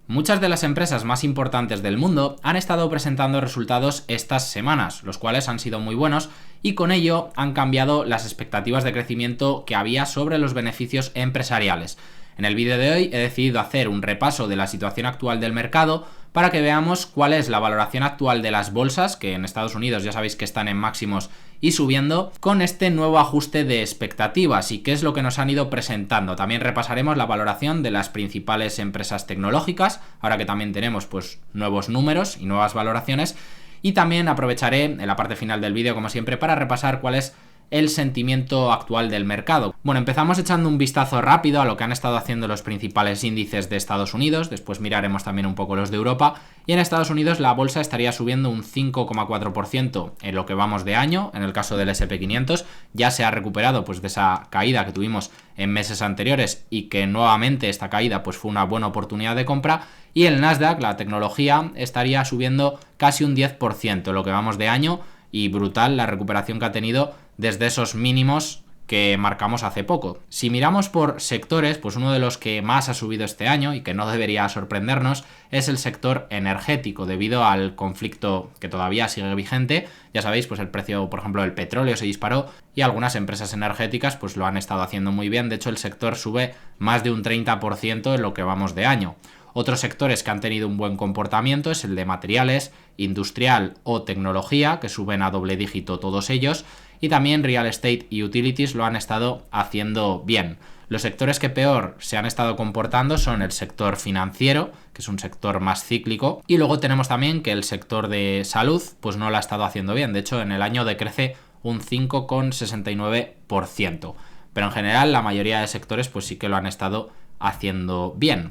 Muchas de las empresas más importantes del mundo han estado presentando resultados estas semanas, los cuales han sido muy buenos y con ello han cambiado las expectativas de crecimiento que había sobre los beneficios empresariales. En el vídeo de hoy he decidido hacer un repaso de la situación actual del mercado para que veamos cuál es la valoración actual de las bolsas, que en Estados Unidos ya sabéis que están en máximos y subiendo, con este nuevo ajuste de expectativas y qué es lo que nos han ido presentando. También repasaremos la valoración de las principales empresas tecnológicas, ahora que también tenemos pues nuevos números y nuevas valoraciones, y también aprovecharé en la parte final del vídeo, como siempre, para repasar cuál es el sentimiento actual del mercado. Bueno, empezamos echando un vistazo rápido a lo que han estado haciendo los principales índices de Estados Unidos, después miraremos también un poco los de Europa, y en Estados Unidos la bolsa estaría subiendo un 5,4% en lo que vamos de año. En el caso del S&P 500 ya se ha recuperado pues de esa caída que tuvimos en meses anteriores y que nuevamente esta caída pues fue una buena oportunidad de compra, y el Nasdaq, la tecnología, estaría subiendo casi un 10% en lo que vamos de año, y brutal la recuperación que ha tenido desde esos mínimos que marcamos hace poco. Si miramos por sectores, pues uno de los que más ha subido este año y que no debería sorprendernos es el sector energético, debido al conflicto que todavía sigue vigente. Ya sabéis, pues el precio, por ejemplo, del petróleo se disparó y algunas empresas energéticas pues lo han estado haciendo muy bien. De hecho, el sector sube más de un 30% en lo que vamos de año. Otros sectores que han tenido un buen comportamiento es el de materiales, industrial o tecnología, que suben a doble dígito todos ellos, y también real estate y utilities lo han estado haciendo bien. Los sectores que peor se han estado comportando son el sector financiero, que es un sector más cíclico, y luego tenemos también que el sector de salud pues no lo ha estado haciendo bien. De hecho, en el año decrece un 5,69%, pero en general la mayoría de sectores pues sí que lo han estado haciendo bien.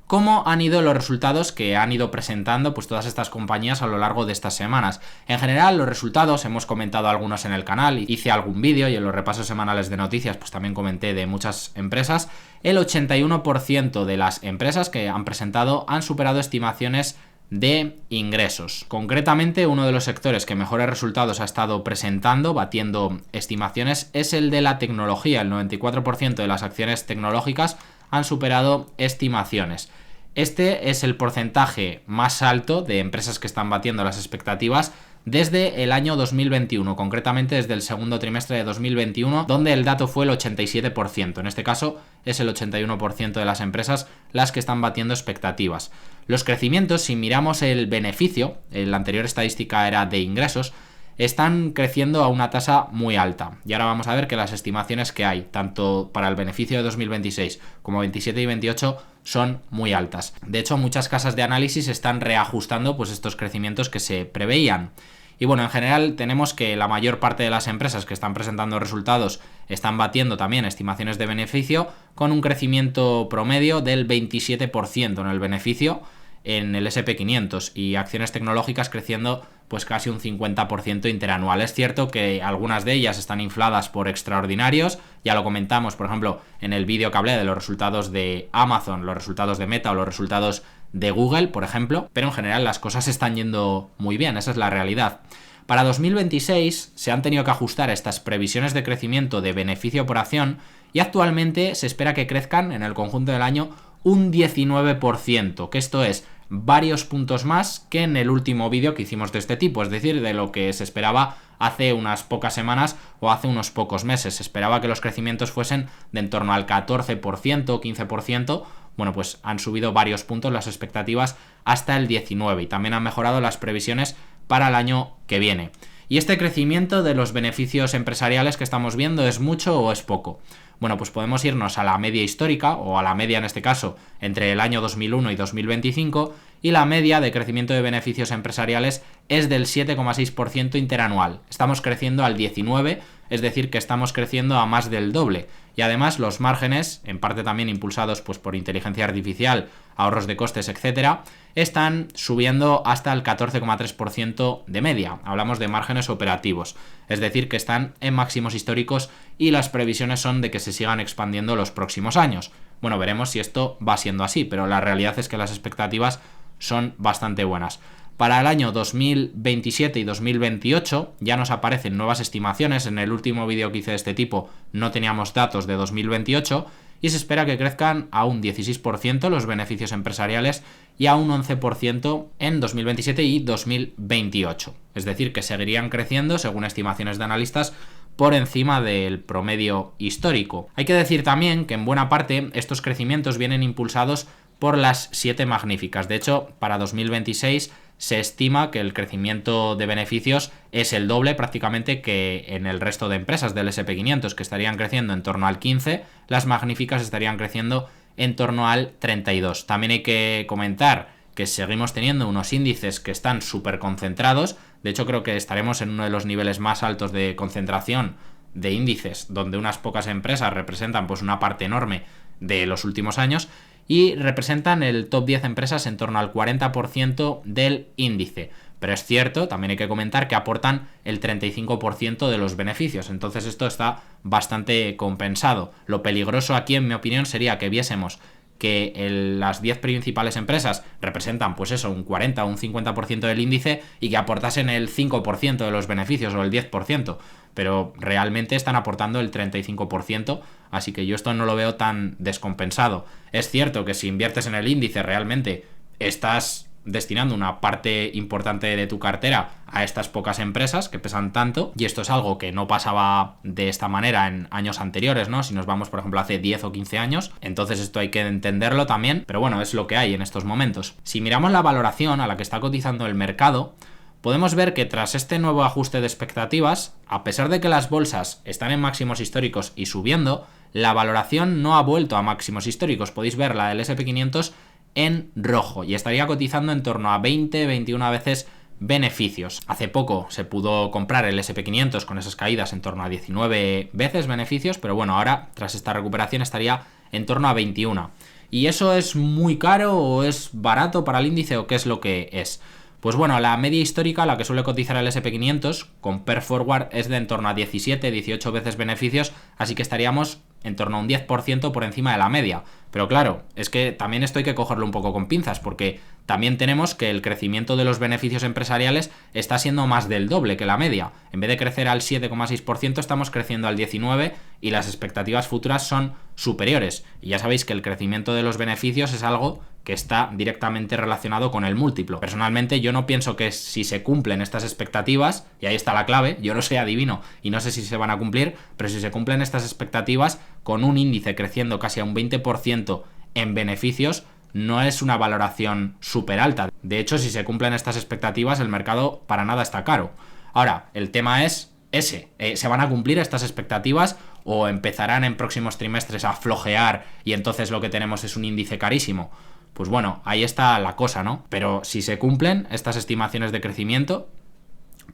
¿Cómo han ido los resultados que han ido presentando pues todas estas compañías a lo largo de estas semanas? En general, los resultados, hemos comentado algunos en el canal, hice algún vídeo y en los repasos semanales de noticias pues también comenté de muchas empresas. El 81% de las empresas que han presentado han superado estimaciones de ingresos. Concretamente, uno de los sectores que mejores resultados ha estado presentando, batiendo estimaciones, es el de la tecnología. El 94% de las acciones tecnológicas han superado estimaciones. Este es el porcentaje más alto de empresas que están batiendo las expectativas desde el año 2021, concretamente desde el segundo trimestre de 2021, donde el dato fue el 87%. En este caso es el 81% de las empresas las que están batiendo expectativas. Los crecimientos, si miramos el beneficio, la anterior estadística era de ingresos, están creciendo a una tasa muy alta. Y ahora vamos a ver que las estimaciones que hay, tanto para el beneficio de 2026 como 27 y 28, son muy altas. De hecho, muchas casas de análisis están reajustando pues estos crecimientos que se preveían. Y bueno, en general tenemos que la mayor parte de las empresas que están presentando resultados están batiendo también estimaciones de beneficio, con un crecimiento promedio del 27% en el beneficio en el S&P 500, y acciones tecnológicas creciendo pues casi un 50% interanual. Es cierto que algunas de ellas están infladas por extraordinarios, ya lo comentamos por ejemplo en el vídeo que hablé de los resultados de Amazon, los resultados de Meta o los resultados de Google, por ejemplo, pero en general las cosas están yendo muy bien, esa es la realidad. Para 2026 se han tenido que ajustar estas previsiones de crecimiento de beneficio por acción y actualmente se espera que crezcan en el conjunto del año un 19%, que esto es varios puntos más que en el último vídeo que hicimos de este tipo, es decir, de lo que se esperaba hace unas pocas semanas o hace unos pocos meses. Se esperaba que los crecimientos fuesen de en torno al 14% o 15%, bueno, pues han subido varios puntos las expectativas hasta el 19% y también han mejorado las previsiones para el año que viene. ¿Y este crecimiento de los beneficios empresariales que estamos viendo es mucho o es poco? Bueno, pues podemos irnos a la media histórica, o a la media en este caso, entre el año 2001 y 2025, y la media de crecimiento de beneficios empresariales es del 7,6% interanual. Estamos creciendo al 19%, es decir, que estamos creciendo a más del doble. Y además los márgenes, en parte también impulsados pues por inteligencia artificial, ahorros de costes, etcétera, están subiendo hasta el 14,3% de media. Hablamos de márgenes operativos, es decir, que están en máximos históricos y las previsiones son de que se sigan expandiendo los próximos años. Bueno, veremos si esto va siendo así, pero la realidad es que las expectativas son bastante buenas. Para el año 2027 y 2028 ya nos aparecen nuevas estimaciones. En el último vídeo que hice de este tipo no teníamos datos de 2028 y se espera que crezcan a un 16% los beneficios empresariales y a un 11% en 2027 y 2028. Es decir, que seguirían creciendo, según estimaciones de analistas, por encima del promedio histórico. Hay que decir también que en buena parte estos crecimientos vienen impulsados por las 7 magníficas. De hecho, para 2026 se estima que el crecimiento de beneficios es el doble prácticamente que en el resto de empresas del SP500, que estarían creciendo en torno al 15%, las magníficas estarían creciendo en torno al 32%. También hay que comentar que seguimos teniendo unos índices que están súper concentrados. De hecho, creo que estaremos en uno de los niveles más altos de concentración de índices, donde unas pocas empresas representan pues una parte enorme de los últimos años y representan el top 10 empresas en torno al 40% del índice. Pero es cierto, también hay que comentar que aportan el 35% de los beneficios, entonces esto está bastante compensado. Lo peligroso aquí, en mi opinión, sería que viésemos que las 10 principales empresas representan pues eso, un 40 o un 50% del índice y que aportasen el 5% de los beneficios o el 10%, pero realmente están aportando el 35%, así que yo esto no lo veo tan descompensado. Es cierto que si inviertes en el índice realmente estás destinando una parte importante de tu cartera a estas pocas empresas que pesan tanto, y esto es algo que no pasaba de esta manera en años anteriores, ¿no? Si nos vamos, por ejemplo, hace 10 o 15 años, entonces esto hay que entenderlo también, pero bueno, es lo que hay en estos momentos. Si miramos la valoración a la que está cotizando el mercado, podemos ver que tras este nuevo ajuste de expectativas, a pesar de que las bolsas están en máximos históricos y subiendo, la valoración no ha vuelto a máximos históricos. Podéis ver la del SP500 en rojo y estaría cotizando en torno a 20-21 veces beneficios. Hace poco se pudo comprar el SP500 con esas caídas en torno a 19 veces beneficios, pero bueno, ahora tras esta recuperación estaría en torno a 21. ¿Y eso es muy caro o es barato para el índice o qué es lo que es? Pues bueno, la media histórica, la que suele cotizar el SP500 con PER Forward, es de en torno a 17-18 veces beneficios, así que estaríamos en torno a un 10% por encima de la media. Pero claro, es que también esto hay que cogerlo un poco con pinzas, porque también tenemos que el crecimiento de los beneficios empresariales está siendo más del doble que la media. En vez de crecer al 7,6%, estamos creciendo al 19% y las expectativas futuras son superiores. Y ya sabéis que el crecimiento de los beneficios es algo que está directamente relacionado con el múltiplo. Personalmente yo no pienso que si se cumplen estas expectativas, y ahí está la clave, yo no soy adivino y no sé si se van a cumplir, pero si se cumplen estas expectativas, con un índice creciendo casi a un 20% en beneficios, no es una valoración súper alta. De hecho, si se cumplen estas expectativas, el mercado para nada está caro. Ahora, el tema es ese, ¿se van a cumplir estas expectativas o empezarán en próximos trimestres a flojear y entonces lo que tenemos es un índice carísimo? Pues bueno, ahí está la cosa, ¿no? Pero si se cumplen estas estimaciones de crecimiento,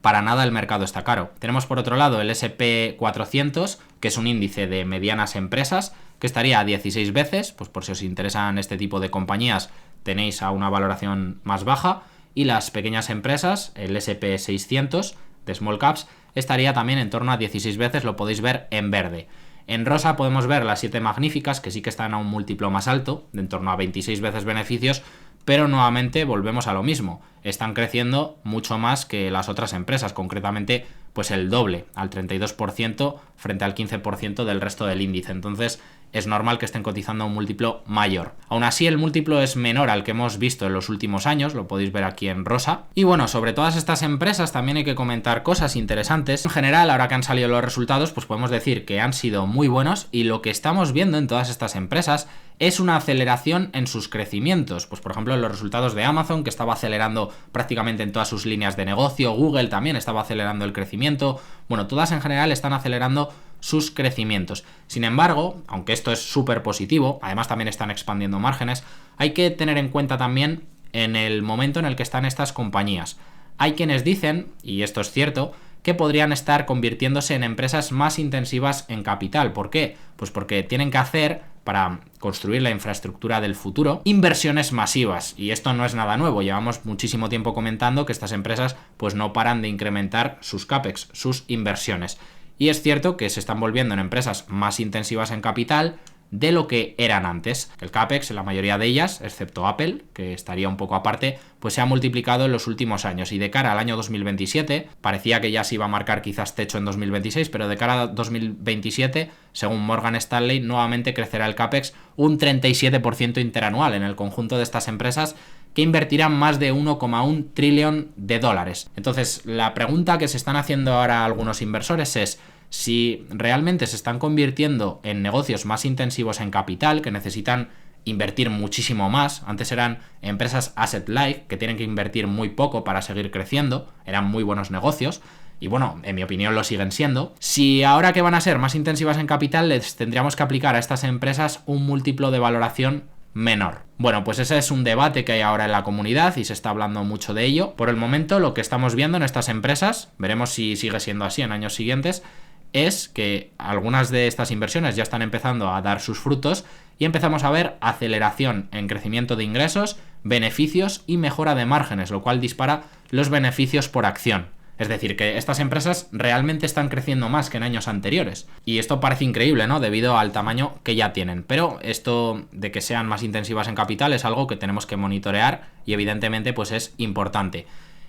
para nada el mercado está caro. Tenemos por otro lado el SP400, que es un índice de medianas empresas, que estaría a 16 veces, pues por si os interesan este tipo de compañías, tenéis a una valoración más baja, y las pequeñas empresas, el SP600 de Small Caps, estaría también en torno a 16 veces, lo podéis ver en verde. En rosa podemos ver las 7 magníficas, que sí que están a un múltiplo más alto, de en torno a 26 veces beneficios, pero nuevamente volvemos a lo mismo. Están creciendo mucho más que las otras empresas, concretamente pues el doble, al 32% frente al 15% del resto del índice. Entonces es normal que estén cotizando a un múltiplo mayor. Aún así, el múltiplo es menor al que hemos visto en los últimos años, lo podéis ver aquí en rosa. Y bueno, sobre todas estas empresas también hay que comentar cosas interesantes. En general, ahora que han salido los resultados, pues podemos decir que han sido muy buenos y lo que estamos viendo en todas estas empresas es una aceleración en sus crecimientos. Pues por ejemplo, en los resultados de Amazon, que estaba acelerando prácticamente en todas sus líneas de negocio, Google también estaba acelerando el crecimiento. Bueno, todas en general están acelerando sus crecimientos. Sin embargo, aunque esto es súper positivo, además también están expandiendo márgenes, hay que tener en cuenta también en el momento en el que están estas compañías. Hay quienes dicen, y esto es cierto, que podrían estar convirtiéndose en empresas más intensivas en capital. ¿Por qué? Pues porque tienen que hacer, para construir la infraestructura del futuro, inversiones masivas. Y esto no es nada nuevo. Llevamos muchísimo tiempo comentando que estas empresas pues no paran de incrementar sus CAPEX, sus inversiones. Y es cierto que se están volviendo en empresas más intensivas en capital, de lo que eran antes. El CAPEX, en la mayoría de ellas, excepto Apple, que estaría un poco aparte, pues se ha multiplicado en los últimos años. Y de cara al año 2027, parecía que ya se iba a marcar quizás techo en 2026, pero de cara a 2027, según Morgan Stanley, nuevamente crecerá el CAPEX un 37% interanual en el conjunto de estas empresas, que invertirán más de 1,1 trillón de dólares. Entonces, la pregunta que se están haciendo ahora algunos inversores es si realmente se están convirtiendo en negocios más intensivos en capital, que necesitan invertir muchísimo más. Antes eran empresas asset light, que tienen que invertir muy poco para seguir creciendo, eran muy buenos negocios, y bueno, en mi opinión lo siguen siendo. Si ahora que van a ser más intensivas en capital, les tendríamos que aplicar a estas empresas un múltiplo de valoración menor. Bueno, pues ese es un debate que hay ahora en la comunidad y se está hablando mucho de ello. Por el momento, lo que estamos viendo en estas empresas, veremos si sigue siendo así en años siguientes, es que algunas de estas inversiones ya están empezando a dar sus frutos y empezamos a ver aceleración en crecimiento de ingresos, beneficios y mejora de márgenes, lo cual dispara los beneficios por acción. Es decir, que estas empresas realmente están creciendo más que en años anteriores. Y esto parece increíble, ¿no? Debido al tamaño que ya tienen. Pero esto de que sean más intensivas en capital es algo que tenemos que monitorear y evidentemente pues es importante.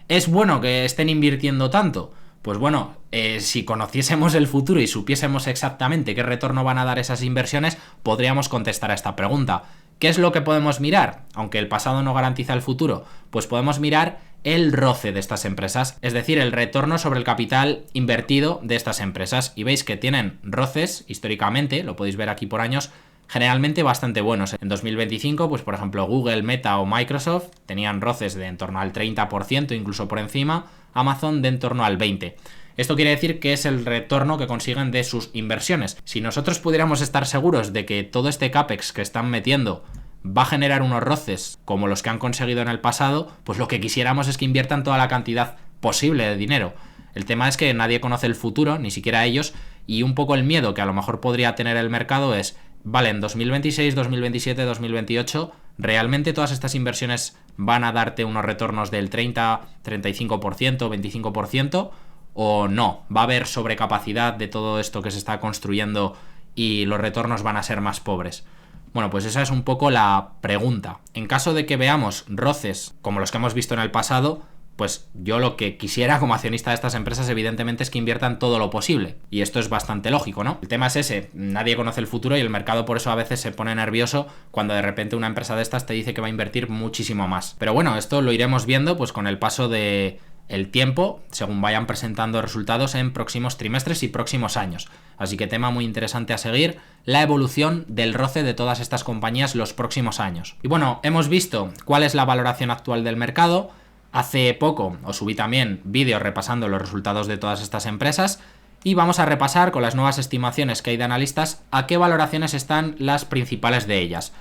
¿Es bueno que estén invirtiendo tanto? Pues bueno, si conociésemos el futuro y supiésemos exactamente qué retorno van a dar esas inversiones, podríamos contestar a esta pregunta. ¿Qué es lo que podemos mirar? Aunque el pasado no garantiza el futuro, pues podemos mirar el ROCE de estas empresas, es decir, el retorno sobre el capital invertido de estas empresas. Y veis que tienen ROCEs, históricamente, lo podéis ver aquí por años, generalmente bastante buenos. En 2025, pues por ejemplo Google, Meta o Microsoft tenían ROCEs de en torno al 30%, incluso por encima, Amazon de en torno al 20%. Esto quiere decir que es el retorno que consiguen de sus inversiones. Si nosotros pudiéramos estar seguros de que todo este CAPEX que están metiendo va a generar unos ROCEs como los que han conseguido en el pasado, pues lo que quisiéramos es que inviertan toda la cantidad posible de dinero. El tema es que nadie conoce el futuro, ni siquiera ellos, y un poco el miedo que a lo mejor podría tener el mercado es, vale, en 2026, 2027, 2028, ¿realmente todas estas inversiones van a darte unos retornos del 30, 35%, 25%? ¿O no? ¿Va a haber sobrecapacidad de todo esto que se está construyendo y los retornos van a ser más pobres? Bueno, pues esa es un poco la pregunta. En caso de que veamos ROCEs como los que hemos visto en el pasado, pues yo lo que quisiera como accionista de estas empresas evidentemente es que inviertan todo lo posible. Y esto es bastante lógico, ¿no? El tema es ese, nadie conoce el futuro y el mercado por eso a veces se pone nervioso cuando de repente una empresa de estas te dice que va a invertir muchísimo más. Pero bueno, esto lo iremos viendo pues con el paso de el tiempo, según vayan presentando resultados en próximos trimestres y próximos años. Así que tema muy interesante a seguir, la evolución del ROCE de todas estas compañías los próximos años. Y bueno, hemos visto cuál es la valoración actual del mercado. Hace poco os subí también vídeos repasando los resultados de todas estas empresas y vamos a repasar con las nuevas estimaciones que hay de analistas a qué valoraciones están las principales de ellas.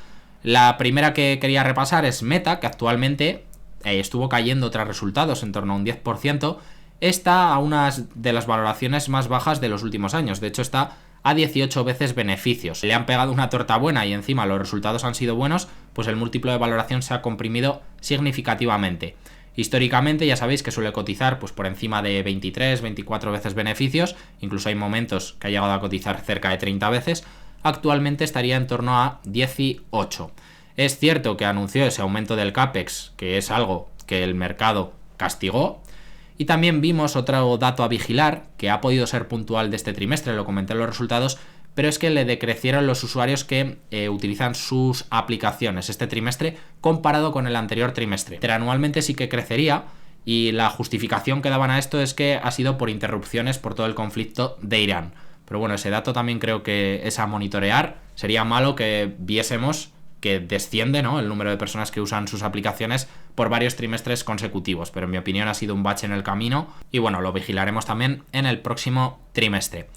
La primera que quería repasar es Meta, que actualmente estuvo cayendo tras resultados en torno a un 10%, está a unas de las valoraciones más bajas de los últimos años. De hecho, está a 18 veces beneficios. Le han pegado una torta buena y encima los resultados han sido buenos, pues el múltiplo de valoración se ha comprimido significativamente. Históricamente ya sabéis que suele cotizar pues por encima de 23, 24 veces beneficios, incluso hay momentos que ha llegado a cotizar cerca de 30 veces, actualmente estaría en torno a 18. Es cierto que anunció ese aumento del CAPEX, que es algo que el mercado castigó, y también vimos otro dato a vigilar, que ha podido ser puntual de este trimestre, lo comenté en los resultados, pero es que le decrecieron los usuarios que utilizan sus aplicaciones este trimestre comparado con el anterior trimestre. Interanualmente sí que crecería, y la justificación que daban a esto es que ha sido por interrupciones por todo el conflicto de Irán. Pero bueno, ese dato también creo que es a monitorear. Sería malo que viésemos que desciende, ¿no?, el número de personas que usan sus aplicaciones por varios trimestres consecutivos, pero en mi opinión ha sido un bache en el camino y bueno, lo vigilaremos también en el próximo trimestre.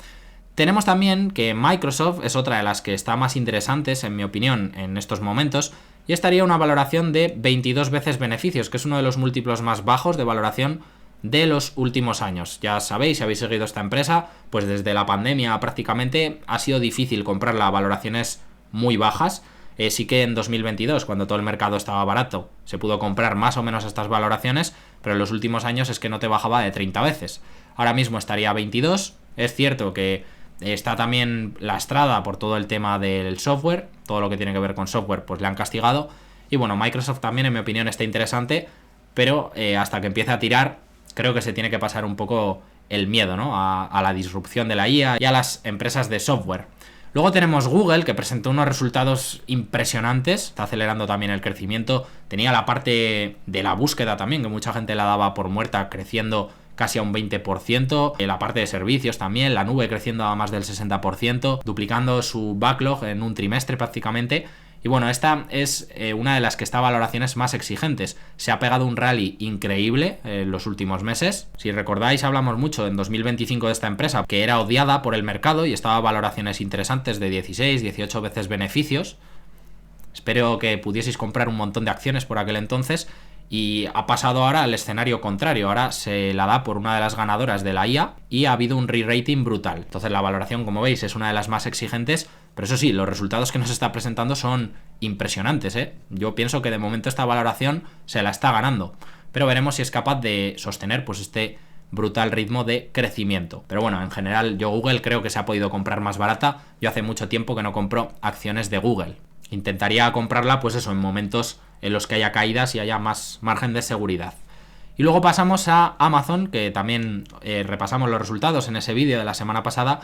Tenemos también que Microsoft es otra de las que está más interesantes, en mi opinión, en estos momentos, y estaría una valoración de 22 veces beneficios, que es uno de los múltiplos más bajos de valoración de los últimos años. Ya sabéis, si habéis seguido esta empresa, pues desde la pandemia prácticamente ha sido difícil comprarla a valoraciones muy bajas. Sí que en 2022, cuando todo el mercado estaba barato, se pudo comprar más o menos estas valoraciones, pero en los últimos años es que no te bajaba de 30 veces. Ahora mismo estaría a 22. Es cierto que está también lastrada por todo el tema del software, todo lo que tiene que ver con software pues le han castigado. Y bueno, Microsoft también en mi opinión está interesante, pero hasta que empiece a tirar creo que se tiene que pasar un poco el miedo, ¿no? A la disrupción de la IA y a las empresas de software. Luego tenemos Google, que presentó unos resultados impresionantes, está acelerando también el crecimiento, tenía la parte de la búsqueda también, que mucha gente la daba por muerta, creciendo casi a un 20%, la parte de servicios también, la nube creciendo a más del 60%, duplicando su backlog en un trimestre prácticamente. Y bueno, esta es una de las que está a valoraciones más exigentes. Se ha pegado un rally increíble en los últimos meses. Si recordáis, hablamos mucho en 2025 de esta empresa, que era odiada por el mercado y estaba a valoraciones interesantes de 16, 18 veces beneficios. Espero que pudieseis comprar un montón de acciones por aquel entonces. Y ha pasado ahora al escenario contrario. Ahora se la da por una de las ganadoras de la IA y ha habido un re-rating brutal. Entonces la valoración, como veis, es una de las más exigentes. Pero eso sí, los resultados que nos está presentando son impresionantes, ¿eh? Yo pienso que de momento esta valoración se la está ganando. Pero veremos si es capaz de sostener pues este brutal ritmo de crecimiento. Pero bueno, en general yo Google creo que se ha podido comprar más barata. Yo hace mucho tiempo que no compro acciones de Google. Intentaría comprarla pues eso, en momentos en los que haya caídas y haya más margen de seguridad. Y luego pasamos a Amazon, que también repasamos los resultados en ese vídeo de la semana pasada,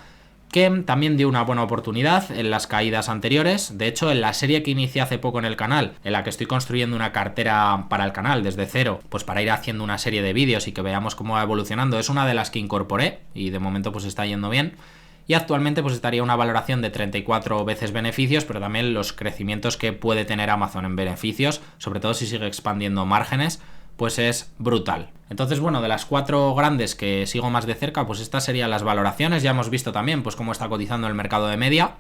que también dio una buena oportunidad en las caídas anteriores. De hecho, en la serie que inicié hace poco en el canal, en la que estoy construyendo una cartera para el canal desde cero, pues para ir haciendo una serie de vídeos y que veamos cómo va evolucionando, es una de las que incorporé y de momento pues está yendo bien. Y actualmente pues estaría una valoración de 34 veces beneficios, pero también los crecimientos que puede tener Amazon en beneficios, sobre todo si sigue expandiendo márgenes, pues es brutal. Entonces, bueno, de las 4 grandes que sigo más de cerca, pues estas serían las valoraciones. Ya hemos visto también pues cómo está cotizando el mercado de media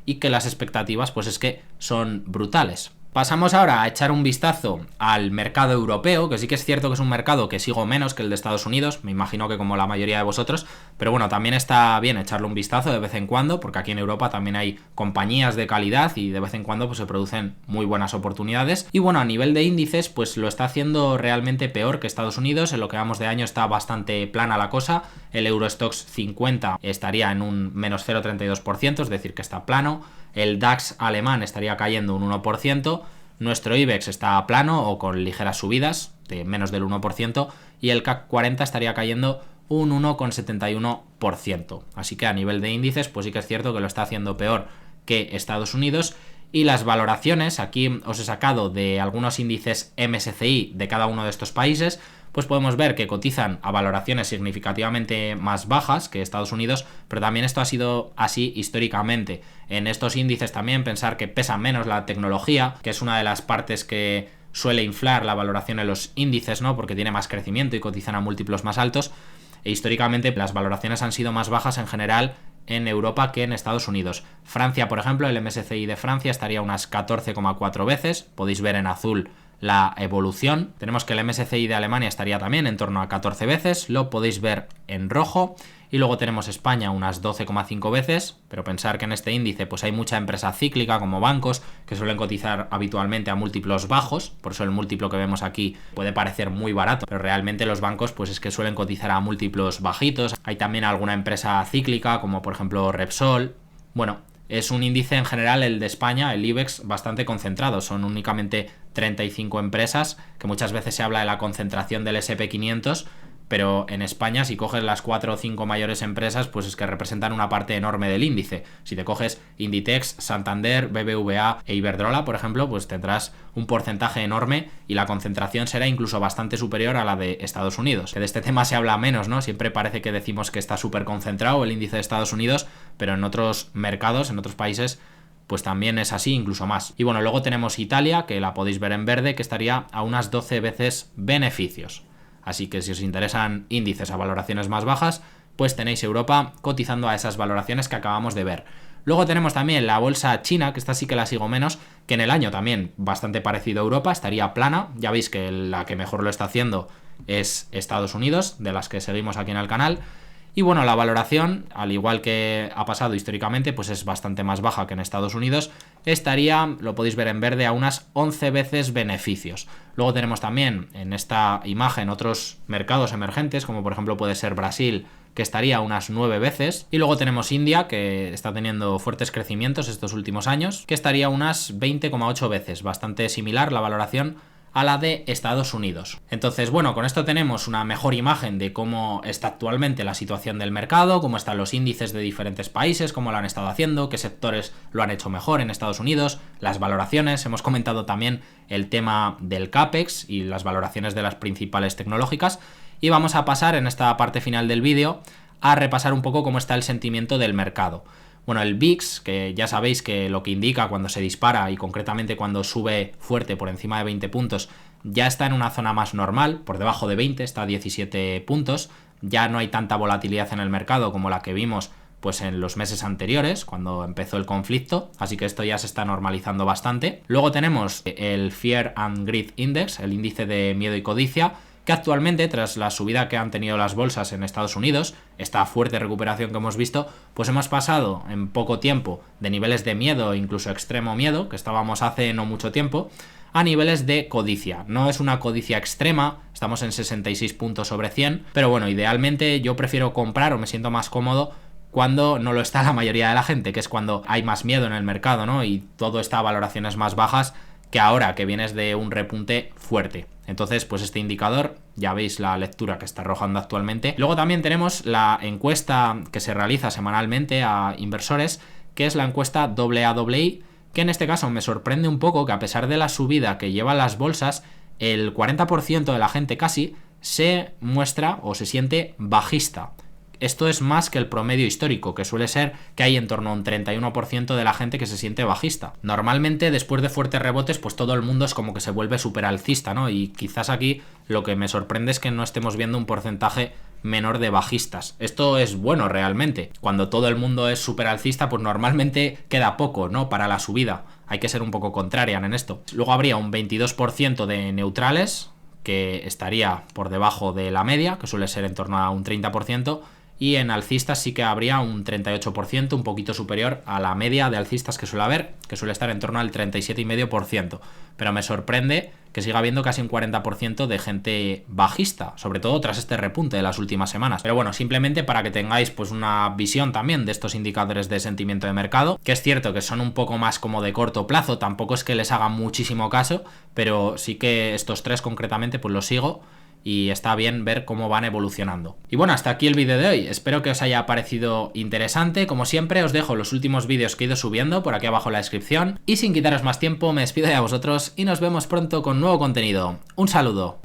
y que las expectativas pues es que son brutales. Pasamos ahora a echar un vistazo al mercado europeo, que sí que es cierto que es un mercado que sigo menos que el de Estados Unidos, me imagino que como la mayoría de vosotros, pero bueno, también está bien echarle un vistazo de vez en cuando, porque aquí en Europa también hay compañías de calidad y de vez en cuando pues se producen muy buenas oportunidades. Y bueno, a nivel de índices, pues lo está haciendo realmente peor que Estados Unidos. En lo que vamos de año está bastante plana la cosa. El Eurostoxx 50 estaría en un menos 0,32%, es decir, que está plano. El DAX alemán estaría cayendo un 1%, nuestro IBEX está plano o con ligeras subidas de menos del 1% y el CAC 40 estaría cayendo un 1,71%. Así que a nivel de índices pues sí que es cierto que lo está haciendo peor que Estados Unidos. Y las valoraciones, aquí os he sacado de algunos índices MSCI de cada uno de estos países, pues podemos ver que cotizan a valoraciones significativamente más bajas que Estados Unidos, pero también esto ha sido así históricamente. En estos índices también pensar que pesa menos la tecnología, que es una de las partes que suele inflar la valoración en los índices, ¿no? Porque tiene más crecimiento y cotizan a múltiplos más altos. E históricamente las valoraciones han sido más bajas en general en Europa que en Estados Unidos. Francia, por ejemplo, el MSCI de Francia estaría unas 14,4 veces, podéis ver en azul la evolución. Tenemos que el MSCI de Alemania estaría también en torno a 14 veces, lo podéis ver en rojo. Y luego tenemos España unas 12,5 veces, pero pensar que en este índice pues hay mucha empresa cíclica como bancos que suelen cotizar habitualmente a múltiplos bajos, por eso el múltiplo que vemos aquí puede parecer muy barato, pero realmente los bancos pues es que suelen cotizar a múltiplos bajitos. Hay también alguna empresa cíclica como por ejemplo Repsol. Bueno, es un índice en general, el de España, el IBEX, bastante concentrado. Son únicamente 35 empresas, que muchas veces se habla de la concentración del SP500, pero en España si coges las 4 o 5 mayores empresas, pues es que representan una parte enorme del índice. Si te coges Inditex, Santander, BBVA e Iberdrola, por ejemplo, pues tendrás un porcentaje enorme y la concentración será incluso bastante superior a la de Estados Unidos. Que de este tema se habla menos, ¿no? Siempre parece que decimos que está súper concentrado el índice de Estados Unidos, pero en otros mercados, en otros países, pues también es así, incluso más. Y bueno, luego tenemos Italia, que la podéis ver en verde, que estaría a unas 12 veces beneficios. Así que si os interesan índices a valoraciones más bajas, pues tenéis Europa cotizando a esas valoraciones que acabamos de ver. Luego tenemos también la bolsa china, que esta sí que la sigo menos, que en el año también bastante parecido a Europa, estaría plana. Ya veis que la que mejor lo está haciendo es Estados Unidos, de las que seguimos aquí en el canal. Y bueno, la valoración, al igual que ha pasado históricamente, pues es bastante más baja que en Estados Unidos. Estaría, lo podéis ver en verde, a unas 11 veces beneficios. Luego tenemos también en esta imagen otros mercados emergentes, como por ejemplo puede ser Brasil, que estaría unas 9 veces. Y luego tenemos India, que está teniendo fuertes crecimientos estos últimos años, que estaría unas 20,8 veces, bastante similar la valoración a la de Estados Unidos. Entonces, bueno, con esto tenemos una mejor imagen de cómo está actualmente la situación del mercado, cómo están los índices de diferentes países, cómo lo han estado haciendo, qué sectores lo han hecho mejor en Estados Unidos, las valoraciones. Hemos comentado también el tema del CAPEX y las valoraciones de las principales tecnológicas. Y vamos a pasar en esta parte final del vídeo a repasar un poco cómo está el sentimiento del mercado. Bueno, el VIX, que ya sabéis que lo que indica cuando se dispara y concretamente cuando sube fuerte por encima de 20 puntos, ya está en una zona más normal, por debajo de 20, está a 17 puntos, ya no hay tanta volatilidad en el mercado como la que vimos pues en los meses anteriores, cuando empezó el conflicto, así que esto ya se está normalizando bastante. Luego tenemos el Fear and Greed Index, el índice de miedo y codicia, que actualmente, tras la subida que han tenido las bolsas en Estados Unidos, esta fuerte recuperación que hemos visto, pues hemos pasado en poco tiempo de niveles de miedo, incluso extremo miedo, que estábamos hace no mucho tiempo, a niveles de codicia. No es una codicia extrema, estamos en 66 puntos sobre 100, pero bueno, idealmente yo prefiero comprar o me siento más cómodo cuando no lo está la mayoría de la gente, que es cuando hay más miedo en el mercado, ¿no? Y todo está a valoraciones más bajas que ahora, que vienes de un repunte fuerte. Entonces, pues este indicador, ya veis la lectura que está arrojando actualmente. Luego también tenemos la encuesta que se realiza semanalmente a inversores, que es la encuesta AAI, que en este caso me sorprende un poco que a pesar de la subida que llevan las bolsas, el 40% de la gente casi se muestra o se siente bajista. Esto es más que el promedio histórico, que suele ser que hay en torno a un 31% de la gente que se siente bajista. Normalmente, después de fuertes rebotes, pues todo el mundo es como que se vuelve súper alcista, ¿no? Y quizás aquí lo que me sorprende es que no estemos viendo un porcentaje menor de bajistas. Esto es bueno realmente. Cuando todo el mundo es súper alcista, pues normalmente queda poco, ¿no? Para la subida. Hay que ser un poco contrarian en esto. Luego habría un 22% de neutrales, que estaría por debajo de la media, que suele ser en torno a un 30%. Y en alcistas sí que habría un 38%, un poquito superior a la media de alcistas que suele haber, que suele estar en torno al 37,5%. Pero me sorprende que siga habiendo casi un 40% de gente bajista, sobre todo tras este repunte de las últimas semanas. Pero bueno, simplemente para que tengáis pues una visión también de estos indicadores de sentimiento de mercado, que es cierto que son un poco más como de corto plazo, tampoco es que les haga muchísimo caso, pero sí que estos tres concretamente pues los sigo. Y está bien ver cómo van evolucionando. Y bueno, hasta aquí el vídeo de hoy. Espero que os haya parecido interesante. Como siempre, os dejo los últimos vídeos que he ido subiendo por aquí abajo en la descripción. Y sin quitaros más tiempo, me despido de vosotros y nos vemos pronto con nuevo contenido. Un saludo.